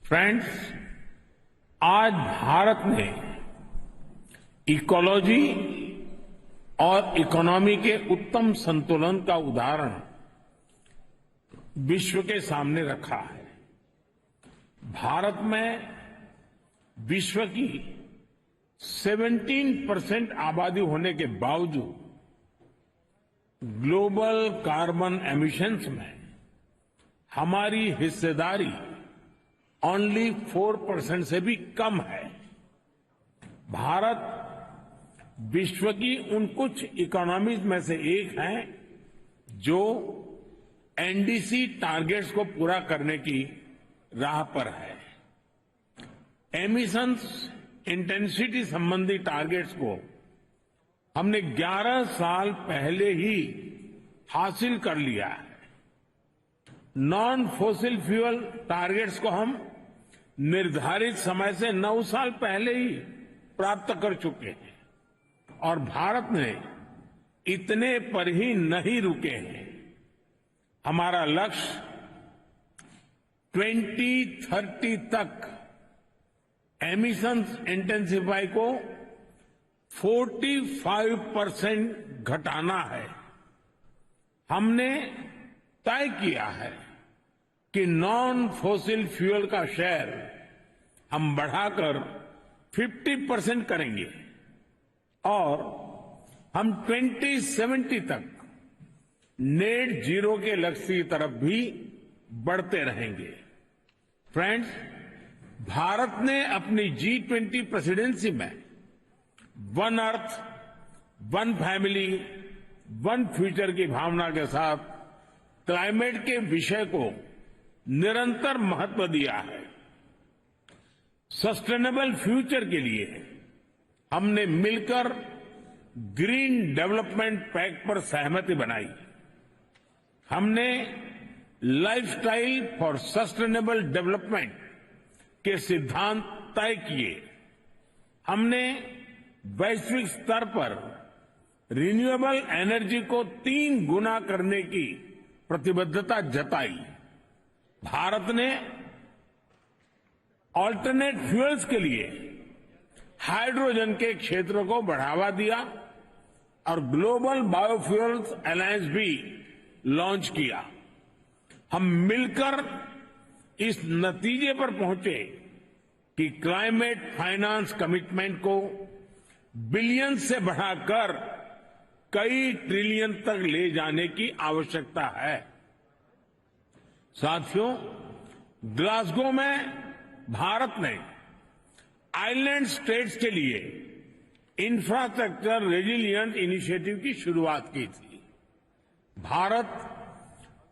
Friends, आज भारत ने ecology और इकोनॉमी के उत्तम संतुलन का उदाहरण विश्व के सामने रखा है। भारत में विश्व की 17% आबादी होने के बावजूद ग्लोबल कार्बन एमिशंस में हमारी हिस्सेदारी ओनली 4% से भी कम है। भारत विश्व की उन कुछ इकोनॉमीज में से एक है जो एनडीसी टारगेट्स को पूरा करने की राह पर है। एमिशंस इंटेंसिटी संबंधी टारगेट्स को हमने 11 साल पहले ही हासिल कर लिया है। नॉन फॉसिल फ्यूल टारगेट्स को हम निर्धारित समय से 9 साल पहले ही प्राप्त कर चुके हैं और भारत ने इतने पर ही नहीं रुके हैं। हमारा लक्ष्य 2030 तक एमिशंस इंटेंसिफाई को 45% घटाना है। हमने तय किया है कि नॉन फॉसिल फ्यूल का शेयर हम बढ़ाकर 50% करेंगे और हम 2070 तक नेट जीरो के लक्ष्य की तरफ भी बढ़ते रहेंगे। फ्रेंड्स, भारत ने अपनी G20 प्रेसिडेंसी में one earth, one family, one future की भावना के साथ क्लाइमेट के विषय को निरंतर महत्व दिया है। सस्टेनेबल फ्यूचर के लिए हमने मिलकर ग्रीन डेवलपमेंट पैक्ट पर सहमति बनाई। हमने लाइफस्टाइल फॉर सस्टेनेबल डेवलपमेंट के सिद्धांत तय किए। हमने वैश्विक स्तर पर रिन्यूएबल एनर्जी को 3 गुना करने की प्रतिबद्धता जताई। भारत ने ऑल्टरनेट फ्यूल्स के लिए हाइड्रोजन के क्षेत्र को बढ़ावा दिया और ग्लोबल बायोफ्यूल्स अलायंस भी लॉन्च किया। हम मिलकर इस नतीजे पर पहुंचे कि क्लाइमेट फाइनेंस कमिटमेंट को बिलियन से बढ़ाकर कई ट्रिलियन तक ले जाने की आवश्यकता है। साथियों, ग्लासगो में भारत ने आइलैंड स्टेट्स के लिए इंफ्रास्ट्रक्चर रेजिलिएंट इनिशिएटिव की शुरुआत की थी। भारत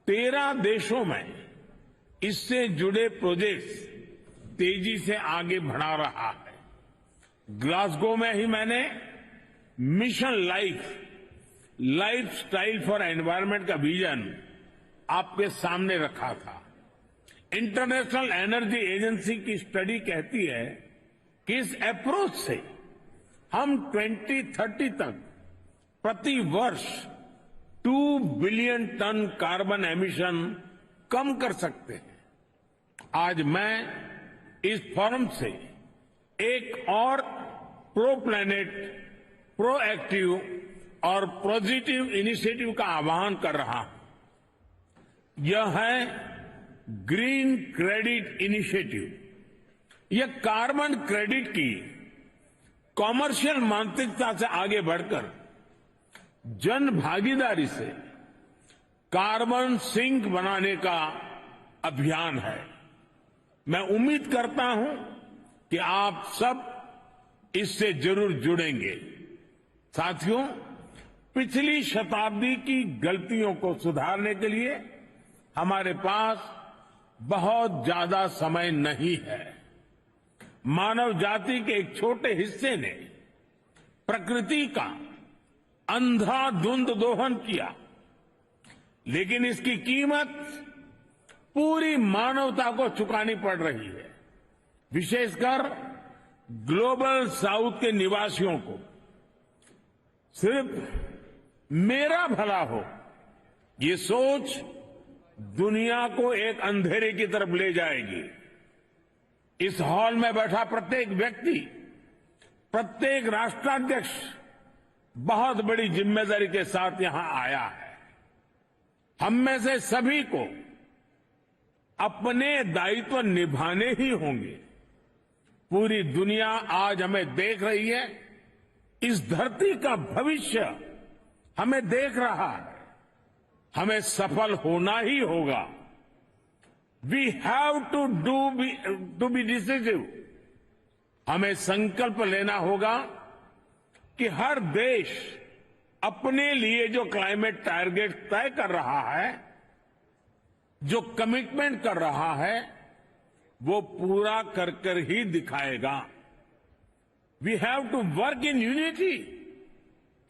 13 देशों में इससे जुड़े प्रोजेक्ट्स तेजी से आगे बढ़ा रहा है। ग्लासगो में ही मैंने mission life style for environment का विजन आपके सामने रखा था। इंटरनेशनल एनर्जी एजेंसी की स्टडी कहती है कि इस अप्रोच से हम 2030 तक प्रति वर्ष 2 बिलियन टन कार्बन एमिशन कम कर सकते हैं। आज मैं इस फोरम से एक और प्रो प्लैनेट, प्रोएक्टिव और पॉजिटिव इनिशिएटिव का आह्वान कर रहा हूं। यह है ग्रीन क्रेडिट इनिशिएटिव। यह कार्बन क्रेडिट की कॉमर्शियल मानसिकता से आगे बढ़कर जन भागीदारी से कार्बन सिंक बनाने का अभियान है। मैं उम्मीद करता हूं कि आप सब इससे जरूर जुड़ेंगे। साथियों, पिछली शताब्दी की गलतियों को सुधारने के लिए हमारे पास बहुत ज्यादा समय नहीं है। मानव जाति के एक छोटे हिस्से ने प्रकृति का अंधाधुंध दोहन किया, लेकिन इसकी कीमत पूरी मानवता को चुकानी पड़ रही है। विशेषकर ग्लोबल साउथ के निवासियों को सिर्फ मेरा भला हो, ये सोच दुनिया को एक अंधेरे की तरफ ले जाएगी। इस हॉल में बैठा प्रत्येक व्यक्ति, प्रत्येक राष्ट्राध्यक्ष बहुत बड़ी जिम्मेदारी के साथ यहां आया है। हम में से सभी को अपने दायित्व निभाने ही होंगे। पूरी दुनिया आज हमें देख रही है। इस धरती का भविष्य हमें देख रहा है। हमें सफल होना ही होगा। We have to be decisive. हमें संकल्प लेना होगा कि हर देश अपने लिए जो क्लाइमेट टारगेट तय कर रहा है, जो कमिटमेंट कर रहा है, वो पूरा कर कर ही दिखाएगा। We have to work in unity.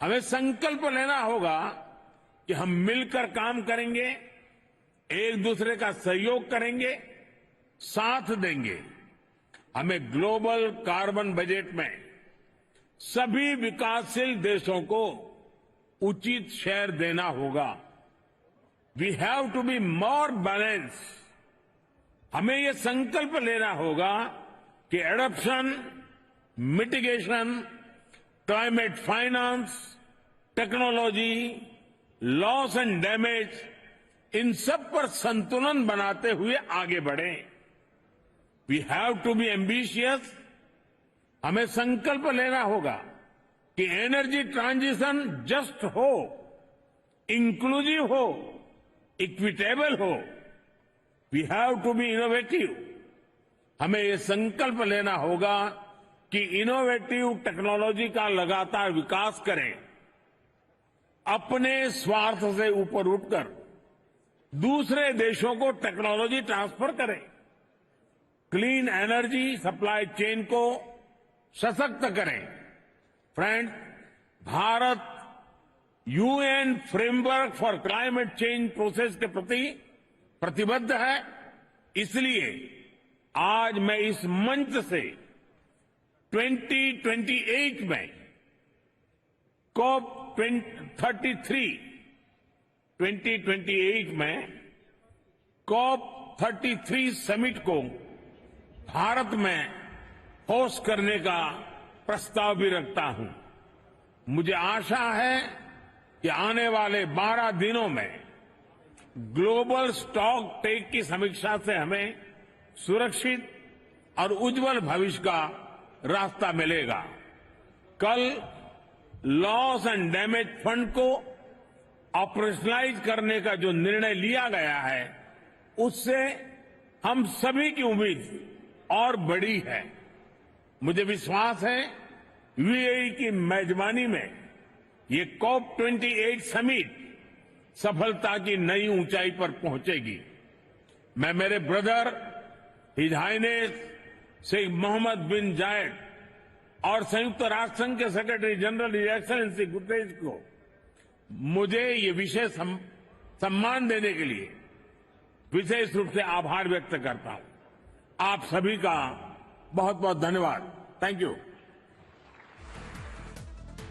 हमें संकल्प लेना होगा कि हम मिलकर काम करेंगे, एक दूसरे का सहयोग करेंगे, साथ देंगे। हमें ग्लोबल कार्बन बजट में सभी विकासशील देशों को उचित शेयर देना होगा। We have to be more balance. हमें ये संकल्प लेना होगा कि adoption, mitigation, climate finance, technology, loss and damage, इन सब पर संतुलन बनाते हुए आगे बढ़ें। We have to be ambitious. हमें संकल्प लेना होगा कि एनर्जी ट्रांजिशन जस्ट हो, इंक्लूसिव हो, इक्विटेबल हो। We have to be innovative. हमें ये संकल्प लेना होगा कि इनोवेटिव टेक्नोलॉजी का लगातार विकास करें। अपने स्वार्थ से ऊपर उठकर दूसरे देशों को टेक्नोलॉजी ट्रांसफर करें। क्लीन एनर्जी सप्लाई चेन को सशक्त करें। Friend, Bharat UN framework for climate change process के प्रति प्रतिबद्ध है। इसलिए आज मैं इस मंच से 2028 में COP 2028 में COP 33 समिट को भारत में होस्ट करने का प्रस्ताव भी रखता हूं। मुझे आशा है कि आने वाले 12 दिनों में ग्लोबल स्टॉक टेक की समीक्षा से हमें सुरक्षित और उज्जवल भविष्य का रास्ता मिलेगा। कल लॉस एंड डैमेज फंड को ऑपरेशनलाइज करने का जो निर्णय लिया गया है, उससे हम सभी की उम्मीद और बड़ी है। मुझे विश्वास है यूएई की मेजबानी में ये COP 28 समिट सफलता की नई ऊंचाई पर पहुंचेगी। मैं मेरे brother His Highness Sheikh Mohamed bin Zayed और संयुक्त राष्ट्र संघ के secretary general His Excellency Guterres को मुझे ये विशेष सम्मान देने के लिए विशेष रूप से आभार व्यक्त करता हूं। आप सभी का बहुत बहुत धन्यवाद। Thank you.